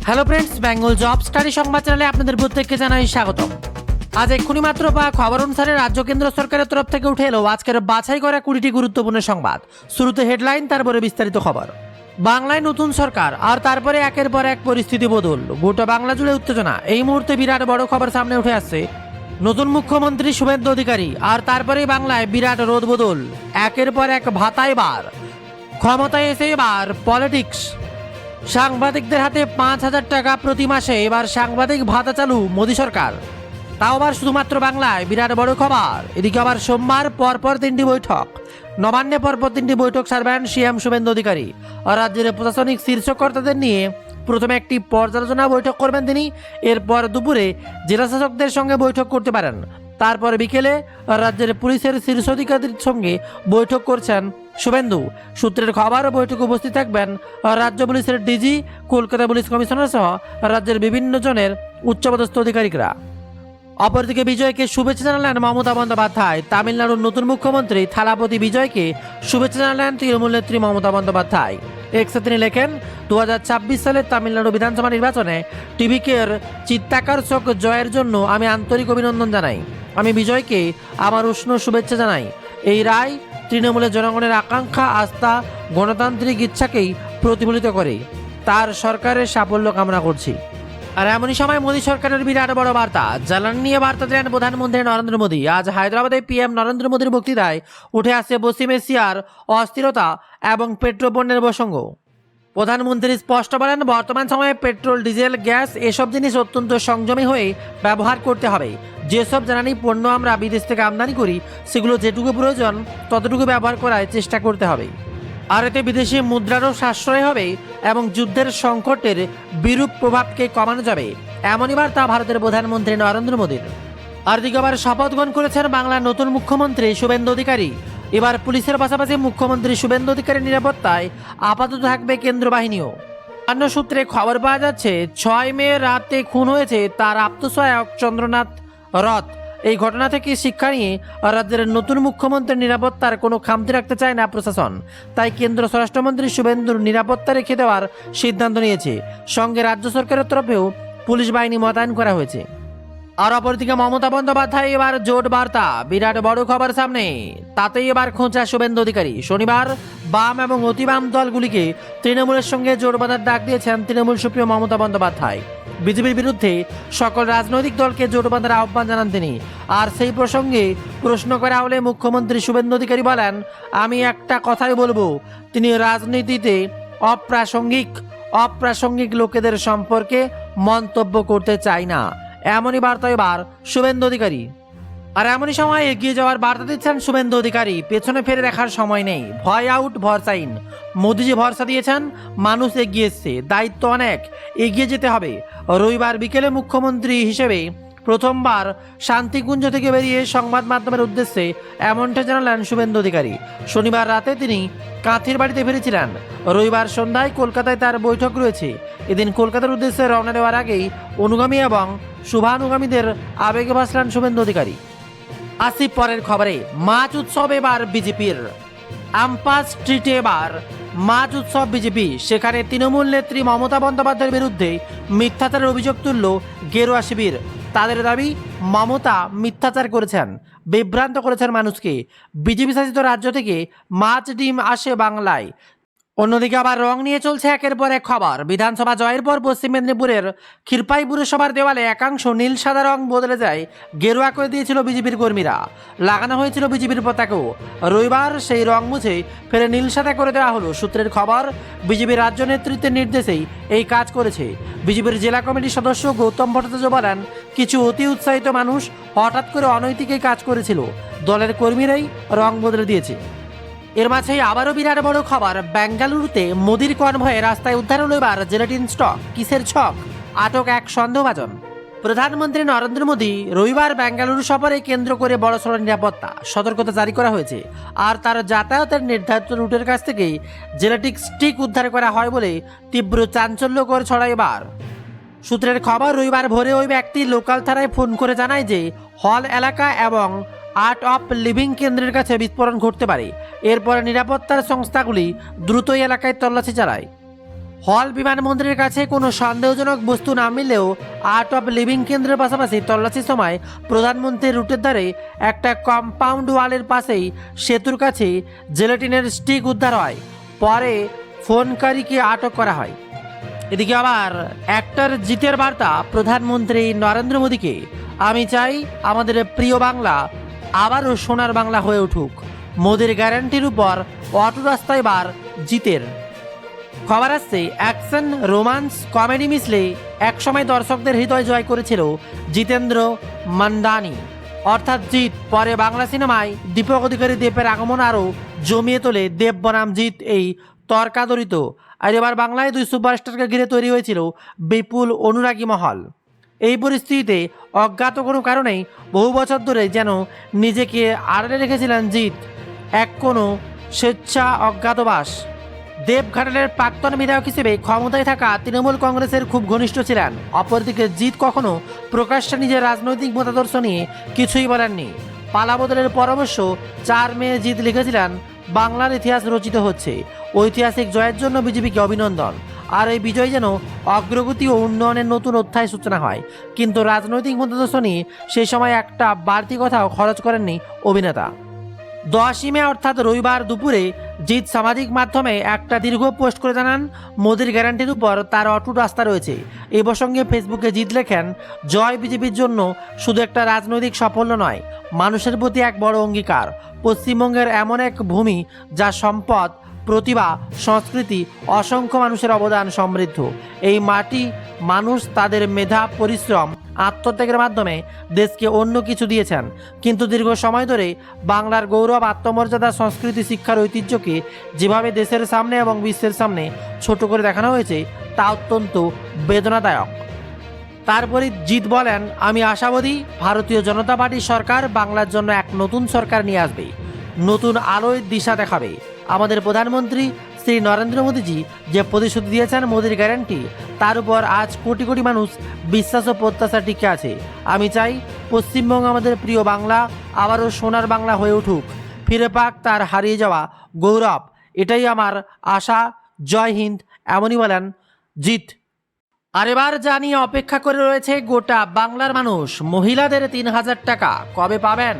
Hello friends, Bengal job study সংবাদ চ্যানেলে আপনাদের প্রত্যেককে জানাই স্বাগতম। আজ এক্ষুনি মাত্র পাওয়া খবর অনুসারে রাজ্য কেন্দ্র সরকারের তরফ থেকে উঠে এলো আজকের বাছাই করা 20টি গুরুত্বপূর্ণ সংবাদ। শুরুতে হেডলাইন, তারপরে বিস্তারিত খবর। বাংলায় নতুন সরকার আর তারপরে একের পর এক পরিস্থিতি বদল, গোটা বাংলা জুড়ে উত্তেজনা। এই মুহূর্তে বিরাট বড় খবর সামনে উঠে আসছে। নতুন মুখ্যমন্ত্রী শুভেন্দু অধিকারী আর তারপরেই বাংলায় বিরাট রোদ বদল। একের পর এক ভাতায় বার, ক্ষমতায় এসে এবার পলিটিক্স। সাংবাদিকদের হাতে 5,000 টাকা প্রতি মাসে এবার সাংবাদিক ভাতা চালু মোদী সরকার, তাও আবার শুধুমাত্র বাংলায়। বিরাট বড় খবর। এদিকে আবার সোমবার পরপর 3টি বৈঠক, নবান্নে পরপর 3টি বৈঠক সারবেন সিএম শুভেন্দু অধিকারী। আর রাজ্যের প্রশাসনিক শীর্ষ কর্তাদের নিয়ে প্রথমে একটি পর্যালোচনা বৈঠক করবেন তিনি। এরপর দুপুরে জেলাশাসকদের সঙ্গে বৈঠক করতে পারেন। তারপর বিকেলে রাজ্যের পুলিশের শীর্ষ অধিকারীদের সঙ্গে বৈঠক করছেন শুভেন্দু। সূত্রের খবর, বৈঠকে উপস্থিত থাকবেন রাজ্য পুলিশের ডিজি, কলকাতা পুলিশ কমিশনার সহ রাজ্যের বিভিন্ন জনের উচ্চপদস্থ আধিকারিকরা। অপরদিকে বিজয়কে শুভেচ্ছা জানালেন মমতা বন্দ্যোপাধ্যায়। তামিলনাড়ুর নতুন মুখ্যমন্ত্রী থালাপতি বিজয়কে শুভেচ্ছা জানালেন তৃণমূল নেত্রী মমতা বন্দ্যোপাধ্যায়। এক্সে তিনি লেখেন, 2026 সালের তামিলনাড়ু বিধানসভা নির্বাচনে টিভিকের চিত্তাকর্ষক জয়ের জন্য আমি আন্তরিক অভিনন্দন জানাই। আমি বিজয়কে আমার উষ্ণ শুভেচ্ছা জানাই। এই রায় তৃণমূলের জনগণের আকাঙ্ক্ষা, আস্থা, গণতান্ত্রিক ইচ্ছাকেই প্রতিফলিত করে। তার সরকারের সাফল্য কামনা করছি। আর এমনই সময় মোদী সরকারের বিরাট বড় বার্তা। জ্বালানি নিয়ে বার্তা দিলেন প্রধানমন্ত্রী নরেন্দ্র মোদী। আজ হায়দ্রাবাদে পিএম নরেন্দ্র মোদীর বক্তৃতায় উঠে আসছে পশ্চিম এশিয়ার অস্থিরতা এবং পেট্রোপণ্যের প্রসঙ্গ। প্রধানমন্ত্রী স্পষ্ট বলেন, বর্তমান সময়ে পেট্রোল, ডিজেল, গ্যাস এসব জিনিস অত্যন্ত সংযমী হয়ে ব্যবহার করতে হবে। যেসব জ্বালানি পণ্য আমরা বিদেশ থেকে আমদানি করি সেগুলো যেটুকু প্রয়োজন ততটুকু ব্যবহার করার চেষ্টা করতে হবে। আর এতে বিদেশি মুদ্রারও সাশ্রয় হবে এবং যুদ্ধের সংকটের বিরূপ প্রভাবকে কমানো যাবে। এমনই বার্তা ভারতের প্রধানমন্ত্রী নরেন্দ্র মোদীর। আর দিকে আবার শপথ গ্রহণ করেছেন বাংলার নতুন মুখ্যমন্ত্রী শুভেন্দু অধিকারী। এবার পুলিশের পাশাপাশি মুখ্যমন্ত্রী শুভেন্দু অধিকারীর নিরাপত্তায় আপাতত থাকবে কেন্দ্র বাহিনীও। অন্য সূত্রে খবর পাওয়া যাচ্ছে, 6 মে রাতে খুন হয়েছে তার আত্মসহায়ক চন্দ্রনাথ রথ। এই ঘটনা থেকে শিক্ষা নিয়ে রাজ্যের নতুন মুখ্যমন্ত্রীর নিরাপত্তার কোনো খামতি রাখতে চায় না প্রশাসন। তাই কেন্দ্র স্বরাষ্ট্রমন্ত্রী শুভেন্দুর নিরাপত্তা রেখে দেওয়ার সিদ্ধান্ত নিয়েছে। সঙ্গে রাজ্য সরকারের তরফেও পুলিশ বাহিনী মোতায়েন করা হয়েছে। আর অপরদিকে মমতা বন্দ্যোপাধ্যায় এবার জোট বার্তা। বিরাট বড় খবর সামনে, তাতেই এবার খোঁচা শুভেন্দু অধিকারী। শনিবার বাম এবং অতিবাম দলগুলিকে তৃণমূলের সঙ্গে জোট বাঁধার ডাক দিয়েছেন তৃণমূল সুপ্রিয় মমতা বন্দ্যোপাধ্যায়। বিজেপির বিরুদ্ধে সকল রাজনৈতিক দলকে জোট বাঁধার আহ্বান জানান তিনি। আর সেই প্রসঙ্গে প্রশ্ন করা হলে মুখ্যমন্ত্রী শুভেন্দু অধিকারী বলেন, আমি একটা কথাই বলবো, তিনি রাজনীতিতে অপ্রাসঙ্গিক লোকেদের সম্পর্কে মন্তব্য করতে চাই না। এমনই বার্তা এবার শুভেন্দু অধিকারী। আর এমনই সময় এগিয়ে যাওয়ার বার্তা দিচ্ছেন শুভেন্দু অধিকারী। পেছনে ফিরে দেখার সময় নেই, ভয় আউট, ভরসা ইন। মোদিজি ভরসা দিয়েছেন, মানুষ এগিয়ে এসছে, দায়িত্ব অনেক, এগিয়ে যেতে হবে। রবিবার বিকেলে মুখ্যমন্ত্রী হিসেবে প্রথমবার শান্তিকুঞ্জ থেকে বেরিয়ে সংবাদ মাধ্যমের উদ্দেশ্যে এমনটা জানালেন শুভেন্দু অধিকারী। শনিবার রাতে তিনি কাঁথির বাড়িতে ফিরেছিলেন। রবিবার সন্ধ্যায় কলকাতায় তার বৈঠক রয়েছে। এদিন কলকাতার উদ্দেশ্যে রওনা দেওয়ার আগেই অনুগামী এবং শুভানুগামীদের আবেগে ভাসলেন শুভেন্দু অধিকারী। আসি পরের খবরে। মাছ উৎসব এবার বিজেপির। আম্পাস স্ট্রিটে এবার মাছ উৎসব বিজেপি। সেখানে তৃণমূল নেত্রী মমতা বন্দ্যোপাধ্যায়ের বিরুদ্ধে মিথ্যাচারের অভিযোগ তুলল গেরুয়া শিবির। তাদের দাবি, মমতা মিথ্যাচার করেছেন, বিভ্রান্ত করেছেন মানুষকে। বিজেপি শাসিত রাজ্য থেকে মাছ, ডিম আসে বাংলায়। অন্যদিকে আবার রং নিয়ে চলছে একের পর এক খবর। বিধানসভা জয়ের পর পশ্চিম মেদিনীপুরের ক্ষীরপাই পুরসভার দেওয়ালে একাংশ নীল সাদা রং বদলে যায়, গেরুয়া করে দিয়েছিল বিজেপির কর্মীরা। লাগানো হয়েছিল বিজেপির পতাকাও। রবিবার সেই রং মুছে ফেরে নীল সাদা করে দেওয়া হলো। সূত্রের খবর, বিজেপির রাজ্য নেতৃত্বের নির্দেশেই এই কাজ করেছে। বিজেপির জেলা কমিটির সদস্য গৌতম ভট্টাচার্য বলেন, কিছু অতি উৎসাহিত মানুষ হঠাৎ করে অনৈতিক এই কাজ করেছিল, দলের কর্মীরাই রং বদলে দিয়েছে। এর মাঝেই আবারও বিরাট বড় খবর। বেঙ্গালুরুতে মোদির কনভয়ে রাস্তায় উদ্ধার হলো এবার জেলাটিন স্টক। কিসের ছক? আটক এক সন্দেহভাজন। প্রধানমন্ত্রী নরেন্দ্র মোদী রবিবার বেঙ্গালুরু সফরে কেন্দ্র করে বড়সড় নিরাপত্তা সতর্কতা জারি করা হয়েছে। আর তার যাতায়াতের নির্ধারিত রুটের কাছ থেকেই জেলাটিক স্টিক উদ্ধার করা হয় বলে তীব্র চাঞ্চল্যকর ছড়ায় এবার। সূত্রের খবর, রবিবার ভোরে ওই ব্যক্তি লোকাল থানায় ফোন করে জানায় যে হল এলাকা এবং আর্ট অফ লিভিং কেন্দ্রের কাছে বিস্ফোরণ ঘটতে পারে। এরপরে নিরাপত্তার সংস্থাগুলি দ্রুতই এলাকায় তল্লাশি চালায়। হল বিমানবন্দরের কাছে কোনো সন্দেহজনক বস্তু না মিললেও আর্ট অফ লিভিং কেন্দ্রের পাশাপাশি তল্লাশির সময় প্রধানমন্ত্রীর রুটের ধারে একটা কম্পাউন্ড ওয়ালের পাশেই সেতুর কাছে জেলাটিনের স্টিক উদ্ধার হয়। পরে ফোনকারীকে আটক করা হয়। এদিকে আবার অ্যাক্টর জিতের বার্তা প্রধানমন্ত্রী নরেন্দ্র মোদীকে, আমি চাই আমাদের প্রিয় বাংলা আবারও সোনার বাংলা হয়ে উঠুক। মোদীর গ্যারান্টির উপর অটো রাস্তায় বার জিতের। খবর আসছে অ্যাকশন রোমান্স কমেডি মিশলে একসময় দর্শকদের হৃদয় জয় করেছিল জিতেন্দ্র মান্দানি অর্থাৎ জিৎ। পরে বাংলা সিনেমায় দীপক অধিকারী দেবের আগমন আরও জমিয়ে তোলে দেব বনাম জিৎ এই তর্কাদরিত। আর এবার বাংলায় দুই সুপারস্টারকে ঘিরে তৈরি হয়েছিল বিপুল অনুরাগী মহল। এই পরিস্থিতিতে অজ্ঞাত কোনো কারণেই বহু বছর ধরে যেন নিজেকে আড়ালে রেখেছিলেন জিৎ, এক কোনো স্বেচ্ছা অজ্ঞাতবাস। দেবঘাটালের প্রাক্তন বিধায়ক হিসেবে ক্ষমতায় থাকা তৃণমূল কংগ্রেসের খুব ঘনিষ্ঠ ছিলেন। অপরদিকে জিৎ কখনো প্রকাশ্যে নিজের রাজনৈতিক মতাদর্শ নিয়ে কিছুই বলেননি। পালাবদলের পরামর্শ 4 মে জিৎ লিখেছিলেন, বাংলার ইতিহাস রচিত হচ্ছে, ঐতিহাসিক জয়ের জন্য বিজেপিকে অভিনন্দন। আর এই বিজয় যেন অগ্রগতি ও উন্নয়নের নতুন অধ্যায় সূচনা হয়। কিন্তু রাজনৈতিক মতাদর্শ নিয়ে সেই সময় একটা বাড়তি কথাও খরচ করেননি অভিনেতা। 10 মে অর্থাৎ রবিবার দুপুরে জিৎ সামাজিক মাধ্যমে একটা দীর্ঘ পোস্ট করে জানান, মোদির গ্যারান্টির উপর তার অটুট আস্থা রয়েছে। এই প্রসঙ্গে ফেসবুকে জিৎ লেখেন, জয় বিজেপির জন্য শুধু একটা রাজনৈতিক সাফল্য নয়, মানুষের প্রতি এক বড় অঙ্গীকার। পশ্চিমবঙ্গের এমন এক ভূমি যা সম্পদ, প্রতিভা, সংস্কৃতি, অসংখ্য মানুষের অবদান সমৃদ্ধ। এই মাটি মানুষ তাদের মেধা, পরিশ্রম, আত্মত্যাগের মাধ্যমে দেশকে অন্য কিছু দিয়েছেন। কিন্তু দীর্ঘ সময় ধরে বাংলার গৌরব, আত্মমর্যাদা, সংস্কৃতি, শিক্ষার ঐতিহ্যকে যেভাবে দেশের সামনে এবং বিশ্বের সামনে ছোট করে দেখানো হয়েছে তা অত্যন্ত বেদনাদায়ক। তারপরে জিৎ বলেন, আমি আশাবাদী ভারতীয় জনতা পার্টি সরকার বাংলার জন্য এক নতুন সরকার নিয়ে আসবে, নতুন আলোয় দিশা দেখাবে। আমাদের প্রধানমন্ত্রী শ্রী নরেন্দ্র মোদীজি যে প্রতিশ্রুতি দিয়েছেন, মোদীর গ্যারান্টি, তার উপর আজ কোটি কোটি মানুষ বিশ্বাস ও প্রত্যাশা টিকে আছে। আমি চাই পশ্চিমবঙ্গ আমাদের প্রিয় বাংলা আবারও সোনার বাংলা হয়ে উঠুক, ফিরে পাক তার হারিয়ে যাওয়া গৌরব। এটাই আমার আশা। জয় হিন্দ, এমনই বলেন জিৎ। আর এবার জানিয়ে অপেক্ষা করে রয়েছে গোটা বাংলার মানুষ, মহিলাদের 3000 টাকা কবে পাবেন?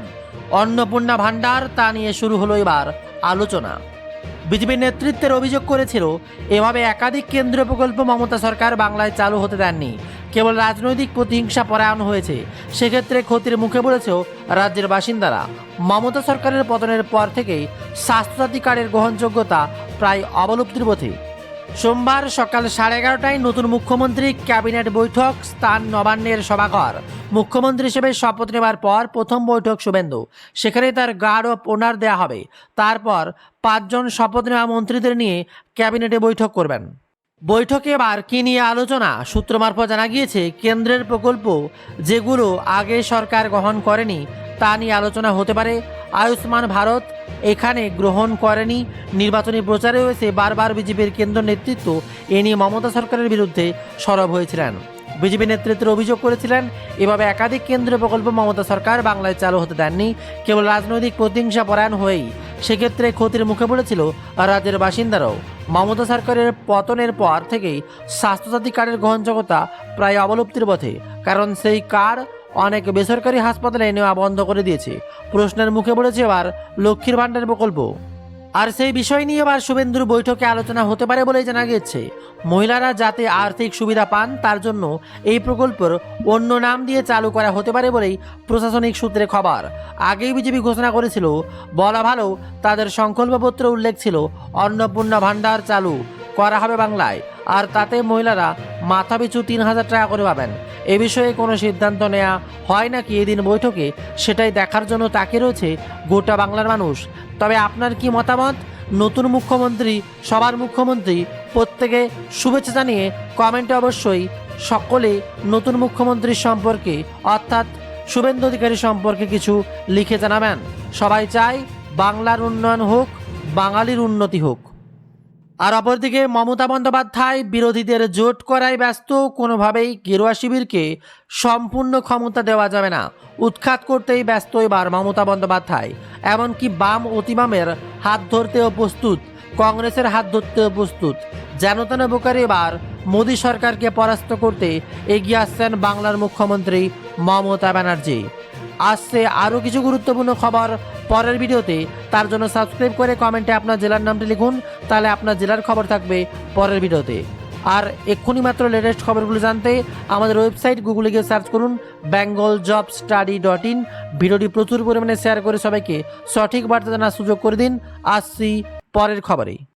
অন্নপূর্ণা ভাণ্ডার, তা নিয়ে শুরু হলো এবার আলোচনা। বিজেপির নেতৃত্বের অভিযোগ করেছিল, এভাবে একাধিক কেন্দ্রীয় প্রকল্প মমতা সরকার বাংলায় চালু হতে দেননি, কেবল রাজনৈতিক প্রতিহিংসা পরায়ণ হয়েছে। সেক্ষেত্রে ক্ষতির মুখে পড়েছেও রাজ্যের বাসিন্দারা। মমতা সরকারের পতনের পর থেকেই স্বাস্থ্যসাথী কার্ডের গ্রহণযোগ্যতা প্রায় অবলুপ্তির পথে। সোমবার সকাল 11:30টায় নতুন মুখ্যমন্ত্রী ক্যাবিনেট বৈঠক, স্থান নবান্নের সভাঘর। মুখ্যমন্ত্রী হিসেবে শপথ নেবার পর প্রথম বৈঠক শুভেন্দু, সেখানে তার গার্ড অফ অনার দেওয়া হবে। তারপর 5 জন শপথ নেওয়া মন্ত্রীদের নিয়ে ক্যাবিনেটে বৈঠক করবেন। বৈঠকে এবার কী নিয়ে আলোচনা? সূত্র মারফত জানা গিয়েছে, কেন্দ্রের প্রকল্প যেগুলো আগে সরকার গ্রহণ করেনি তা নিয়ে আলোচনা হতে পারে। আয়ুষ্মান ভারত এখানে গ্রহণ করেনি। নির্বাচনী প্রচারে হয়েছে বারবার বিজেপির কেন্দ্র নেতৃত্ব এ নিয়ে মমতা সরকারের বিরুদ্ধে সরব হয়েছিলেন। বিজেপি নেতৃত্বের অভিযোগ করেছিলেন, এভাবে একাধিক কেন্দ্রীয় প্রকল্প মমতা সরকার বাংলায় চালু হতে দেননি, কেবল রাজনৈতিক প্রতিহিংসা পরায়ণ হয়েই। সেক্ষেত্রে ক্ষতির মুখে পড়েছিল রাজ্যের বাসিন্দারাও। মমতা সরকারের পতনের পর থেকেই স্বাস্থ্যসাথী কার্ডের গ্রহণযোগ্যতা প্রায় অবলুপ্তির পথে, কারণ সেই কার্ড অনেক বেসরকারি হাসপাতালে নেওয়া বন্ধ করে দিয়েছে। প্রশ্নের মুখে পড়েছে এবার লক্ষ্মীর ভাণ্ডার প্রকল্প। আর সেই বিষয় নিয়ে এবার শুভেন্দুর বৈঠকে আলোচনা হতে পারে বলেই জানা গেছে। মহিলারা যাতে আর্থিক সুবিধা পান তার জন্য এই প্রকল্পের অন্য নাম দিয়ে চালু করা হতে পারে বলেই প্রশাসনিক সূত্রে খবর। আগেই বিজেপি ঘোষণা করেছিল, বলা ভালো তাদের সংকল্পপত্রে উল্লেখ ছিল অন্নপূর্ণা ভাণ্ডার চালু করা হবে বাংলায়, আর তাতে মহিলারা মাথাপিছু 3000 টাকা করে পাবেন। এ বিষয়ে কোনো সিদ্ধান্ত নেওয়া হয় নাকি এদিন বৈঠকে, সেটাই দেখার জন্য তাকিয়ে রয়েছে গোটা বাংলার মানুষ। তবে আপনার কি মতামত? নতুন মুখ্যমন্ত্রী, সবার মুখ্যমন্ত্রী, প্রত্যেকে শুভেচ্ছা জানিয়ে কমেন্টে অবশ্যই সকলে নতুন মুখ্যমন্ত্রীর সম্পর্কে অর্থাৎ শুভেন্দু অধিকারী সম্পর্কে কিছু লিখে জানাবেন। সবাই চায় বাংলার উন্নয়ন হোক, বাঙালির উন্নতি হোক। আর অপরদিকে মমতা বন্দ্যোপাধ্যায় বিরোধীদের জোট করায় ব্যস্ত। কোনোভাবেই গেরুয়া শিবিরকে সম্পূর্ণ ক্ষমতা দেওয়া যাবে না, উৎখাত করতেই ব্যস্ত এবার মমতা বন্দ্যোপাধ্যায়। এমনকি বাম অতিবামের হাত ধরতেও প্রস্তুত, কংগ্রেসের হাত ধরতেও প্রস্তুত। যেন তেন বোকারে এবার মোদী সরকারকে পরাস্ত করতে এগিয়ে আসছেন বাংলার মুখ্যমন্ত্রী মমতা ব্যানার্জি। আসছে আরও কিছু গুরুত্বপূর্ণ খবর পরের ভিডিওতে, তার জন্য সাবস্ক্রাইব করে কমেন্টে আপনার জেলার নামটি লিখুন, তাহলে আপনার জেলার খবর থাকবে পরের ভিডিওতে। আর এক্ষুনি মাত্র লেটেস্ট খবরগুলো জানতে আমাদের ওয়েবসাইট গুগলে গিয়ে সার্চ করুন bengaljobstudy.in। ভিডিওটি প্রচুর পরিমাণে শেয়ার করে সবাইকে সঠিক বার্তা জানার সুযোগ করে দিন। আসছি পরের খবরে।